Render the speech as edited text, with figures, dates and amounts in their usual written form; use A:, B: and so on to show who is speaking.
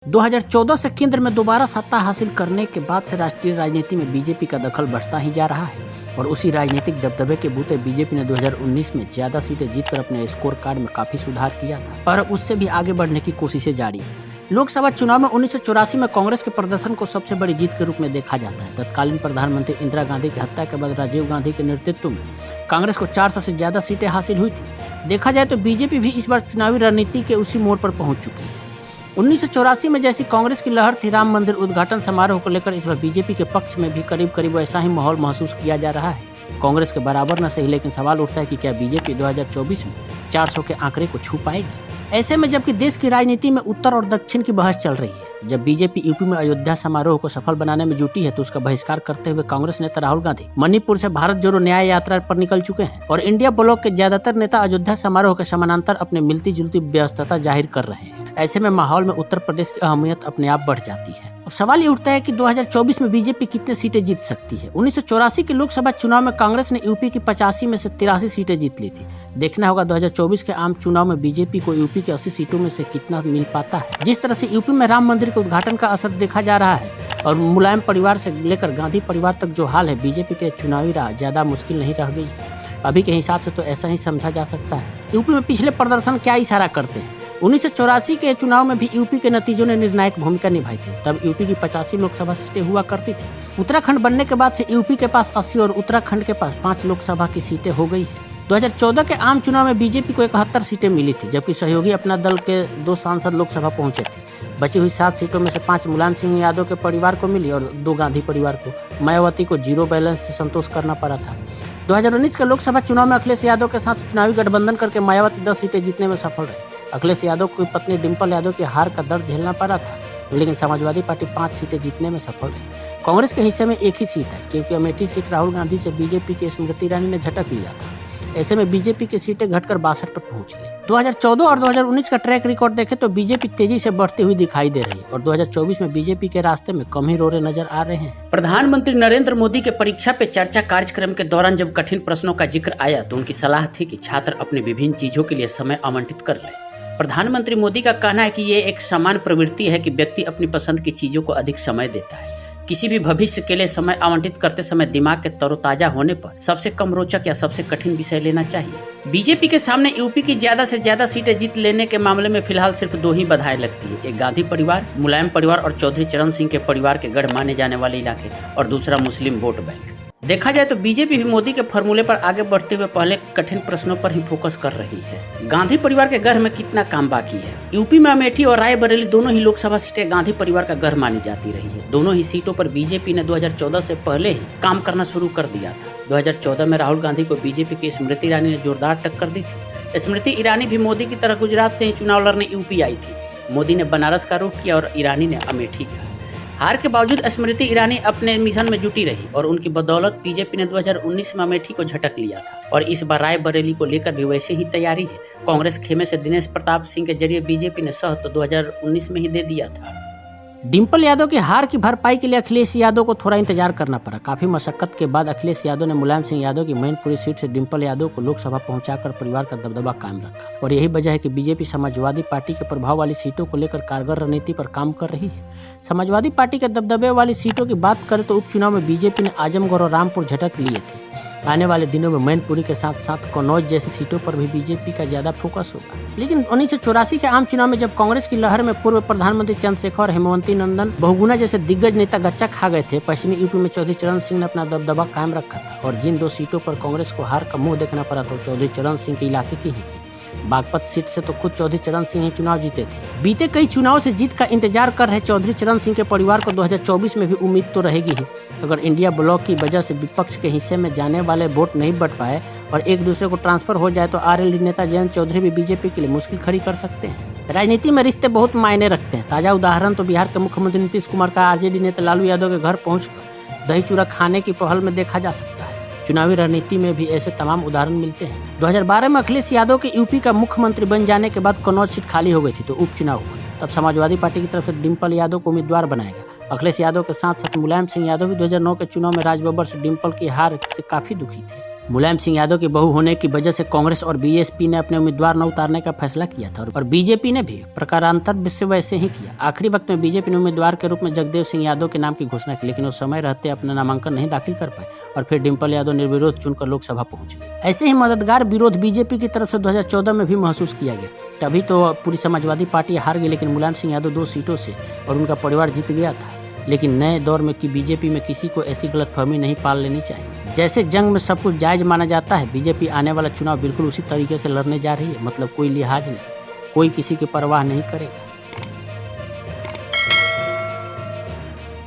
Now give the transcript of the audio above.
A: 2014 से केंद्र में दोबारा सत्ता हासिल करने के बाद से राष्ट्रीय राजनीति में बीजेपी का दखल बढ़ता ही जा रहा है और उसी राजनीतिक दबदबे के बूते बीजेपी ने 2019 में ज्यादा सीटें जीतकर अपने स्कोर कार्ड में काफी सुधार किया था और अब उससे भी आगे बढ़ने की कोशिशें जारी है। लोकसभा चुनाव में 1984 में कांग्रेस के प्रदर्शन को सबसे बड़ी जीत के रूप में देखा जाता है। तत्कालीन प्रधानमंत्री इंदिरा गांधी की हत्या के बाद राजीव गांधी के नेतृत्व में कांग्रेस को 400 से ज्यादा सीटें हासिल हुई थी। देखा जाए तो बीजेपी भी इस बार चुनावी रणनीति के उसी मोड़ पर पहुंच चुकी है। 1984 में जैसी कांग्रेस की लहर थी राम मंदिर उद्घाटन समारोह को लेकर, इस बार बीजेपी के पक्ष में भी करीब करीब ऐसा ही माहौल महसूस किया जा रहा है। कांग्रेस के बराबर न सही, लेकिन सवाल उठता है कि क्या बीजेपी 2024 में 400 के आंकड़े को छू पाएगी। ऐसे में जबकि देश की राजनीति में उत्तर और दक्षिण की बहस चल रही है, जब बीजेपी यूपी में अयोध्या समारोह को सफल बनाने में जुटी है तो उसका बहिष्कार करते हुए कांग्रेस नेता राहुल गांधी मणिपुर से भारत जोड़ो न्याय यात्रा पर निकल चुके हैं और इंडिया ब्लॉक के ज्यादातर नेता अयोध्या समारोह के समानांतर अपनी मिलती जुलती व्यस्तता जाहिर कर रहे हैं। ऐसे में माहौल में उत्तर प्रदेश की अहमियत अपने आप बढ़ जाती है। अब सवाल ये उठता है कि 2024 में बीजेपी कितने सीटें जीत सकती है। 1984 के लोकसभा चुनाव में कांग्रेस ने यूपी की 85 में से 83 सीटें जीत ली थी। देखना होगा 2024 के आम चुनाव में बीजेपी को यूपी के 80 सीटों में से कितना मिल पाता है। जिस तरह से यूपी में राम मंदिर के उद्घाटन का असर देखा जा रहा है और मुलायम परिवार से लेकर गांधी परिवार तक जो हाल है, बीजेपी के चुनावी राह ज्यादा मुश्किल नहीं रह गई है। अभी के हिसाब से तो ऐसा ही समझा जा सकता है। यूपी में पिछले प्रदर्शन क्या इशारा करते हैं। 1984 के चुनाव में भी यूपी के नतीजों ने निर्णायक भूमिका निभाई थी। तब यूपी की 85 लोकसभा सीटें हुआ करती थी। उत्तराखंड बनने के बाद से यूपी के पास 80 और उत्तराखंड के पास 5 लोकसभा की सीटें हो गई है। 2014 के आम चुनाव में बीजेपी को 71 सीटें मिली थी, जबकि सहयोगी अपना दल के 2 सांसद लोकसभा पहुंचे थे। बची हुई 7 सीटों में से 5 मुलायम सिंह यादव के परिवार को मिली और 2 गांधी परिवार को। मायावती को जीरो बैलेंस से संतोष करना पड़ा था। 2019 के लोकसभा चुनाव में अखिलेश यादव के साथ चुनावी गठबंधन करके मायावती 10 सीटें जीतने में सफल रही। अखिलेश यादव की पत्नी डिंपल यादव की हार का दर्द झेलना पड़ा था, लेकिन समाजवादी पार्टी 5 सीटें जीतने में सफल रही। कांग्रेस के हिस्से में एक ही सीट है, क्योंकि अमेठी सीट राहुल गांधी से बीजेपी की स्मृति ईरानी ने झटक लिया था। ऐसे में बीजेपी की सीटें घटकर 62 पर पहुंच गई। 2014 और 2019 का ट्रैक रिकॉर्ड देखें तो बीजेपी तेजी से बढ़ती हुई दिखाई दे रही है और 2024 में बीजेपी के रास्ते में कम ही रोड़े नजर आ रहे हैं। प्रधानमंत्री नरेंद्र मोदी के परीक्षा पे चर्चा कार्यक्रम के दौरान जब कठिन प्रश्नों का जिक्र आया तो उनकी सलाह थी कि छात्र अपने विभिन्न चीजों के लिए समय आवंटित कर ले। प्रधानमंत्री मोदी का कहना है कि ये एक सामान्य प्रवृत्ति है कि व्यक्ति अपनी पसंद की चीजों को अधिक समय देता है। किसी भी भविष्य के लिए समय आवंटित करते समय दिमाग के तरोताजा होने पर सबसे कम रोचक या सबसे कठिन विषय लेना चाहिए। बीजेपी के सामने यूपी की ज्यादा से ज्यादा सीटें जीत लेने के मामले में फिलहाल सिर्फ 2 ही बाधाएं लगती है। एक गांधी परिवार, मुलायम परिवार और चौधरी चरण सिंह के परिवार के गढ़ माने जाने वाले इलाके और दूसरा मुस्लिम वोट बैंक। देखा जाए तो बीजेपी भी मोदी के फॉर्मूले पर आगे बढ़ते हुए पहले कठिन प्रश्नों पर ही फोकस कर रही है। गांधी परिवार के घर में कितना काम बाकी है। यूपी में अमेठी और रायबरेली दोनों ही लोकसभा सीटें गांधी परिवार का घर मानी जाती रही है। दोनों ही सीटों पर बीजेपी ने 2014 से पहले ही काम करना शुरू कर दिया था। 2014 में राहुल गांधी को बीजेपी की स्मृति ईरानी ने जोरदार टक्कर दी थी। स्मृति ईरानी भी मोदी की तरह गुजरात से ही चुनाव लड़ने यूपी आई थी। मोदी ने बनारस का रुख किया और ईरानी ने अमेठी का। हार के बावजूद स्मृति ईरानी अपने मिशन में जुटी रही और उनकी बदौलत बीजेपी ने 2019 में अमेठी को झटक लिया था और इस बार रायबरेली को लेकर भी वैसे ही तैयारी है। कांग्रेस खेमे से दिनेश प्रताप सिंह के जरिए बीजेपी ने सह तो 2019 में ही दे दिया था। डिंपल यादव की हार की भरपाई के लिए अखिलेश यादव को थोड़ा इंतजार करना पड़ा। काफी मशक्कत के बाद अखिलेश यादव ने मुलायम सिंह यादव की मैनपुरी सीट से डिंपल यादव को लोकसभा पहुंचाकर परिवार का दबदबा कायम रखा और यही वजह है कि बीजेपी समाजवादी पार्टी के प्रभाव वाली सीटों को लेकर कारगर रणनीति पर काम कर रही है। समाजवादी पार्टी के दबदबे वाली सीटों की बात करें तो उपचुनाव में बीजेपी ने आजमगढ़ और रामपुर झटक लिए थे। आने वाले दिनों में मैनपुरी के साथ साथ कन्नौज जैसी सीटों पर भी बीजेपी का ज्यादा फोकस होगा। लेकिन 1984 के आम चुनाव में जब कांग्रेस की लहर में पूर्व प्रधानमंत्री चंद्रशेखर और हेमवती नंदन बहुगुना जैसे दिग्गज नेता गच्चा खा गए थे, पश्चिमी यूपी में चौधरी चरण सिंह ने अपना दबदबा कायम रखा था और जिन 2 सीटों पर कांग्रेस को हार का मुंह देखना पड़ा तो चौधरी चरण सिंह के इलाके की ही थी। बागपत सीट से तो खुद चौधरी चरण सिंह ही चुनाव जीते थे। बीते कई चुनाव से जीत का इंतजार कर रहे चौधरी चरण सिंह के परिवार को 2024 में भी उम्मीद तो रहेगी ही। अगर इंडिया ब्लॉक की वजह से विपक्ष के हिस्से में जाने वाले वोट नहीं बढ़ पाए और एक दूसरे को ट्रांसफर हो जाए तो आरएलडी नेता जयंत चौधरी भी बीजेपी के लिए मुश्किल खड़ी कर सकते हैं। राजनीति में रिश्ते बहुत मायने रखते हैं। ताजा उदाहरण तो बिहार के मुख्यमंत्री नीतीश कुमार का आरजेडी नेता लालू यादव के घर पहुंचकर दही चूड़ा खाने की पहल में देखा जा सकता है। चुनावी रणनीति में भी ऐसे तमाम उदाहरण मिलते हैं। 2012 में अखिलेश यादव के यूपी का मुख्यमंत्री बन जाने के बाद कन्नौज सीट खाली हो गई थी तो उपचुनाव हुआ। तब समाजवादी पार्टी की तरफ से डिंपल यादव को उम्मीदवार बनाया गया। अखिलेश यादव के साथ साथ मुलायम सिंह यादव भी 2009 के चुनाव में राजबब्बर से डिंपल की हार से काफी दुखी थे। मुलायम सिंह यादव की बहू होने की वजह से कांग्रेस और बीएसपी ने अपने उम्मीदवार न उतारने का फैसला किया था और बीजेपी ने भी प्रकारांतर से वैसे ही किया। आखिरी वक्त में बीजेपी ने उम्मीदवार के रूप में जगदेव सिंह यादव के नाम की घोषणा की, लेकिन उस समय रहते अपना नामांकन नहीं दाखिल कर पाए और फिर डिम्पल यादव निर्विरोध चुनकर लोकसभा पहुंच गए। ऐसे ही मददगार विरोध बीजेपी की तरफ से 2014 में भी महसूस किया गया। तभी तो पूरी समाजवादी पार्टी हार गई, लेकिन मुलायम सिंह यादव 2 सीटों से और उनका परिवार जीत गया था। लेकिन नए दौर में कि बीजेपी में किसी को ऐसी गलतफहमी नहीं पाल लेनी चाहिए। जैसे जंग में सब कुछ जायज माना जाता है, बीजेपी आने वाला चुनाव बिल्कुल उसी तरीके से लड़ने जा रही है। मतलब कोई लिहाज नहीं, कोई किसी की परवाह नहीं करेगा।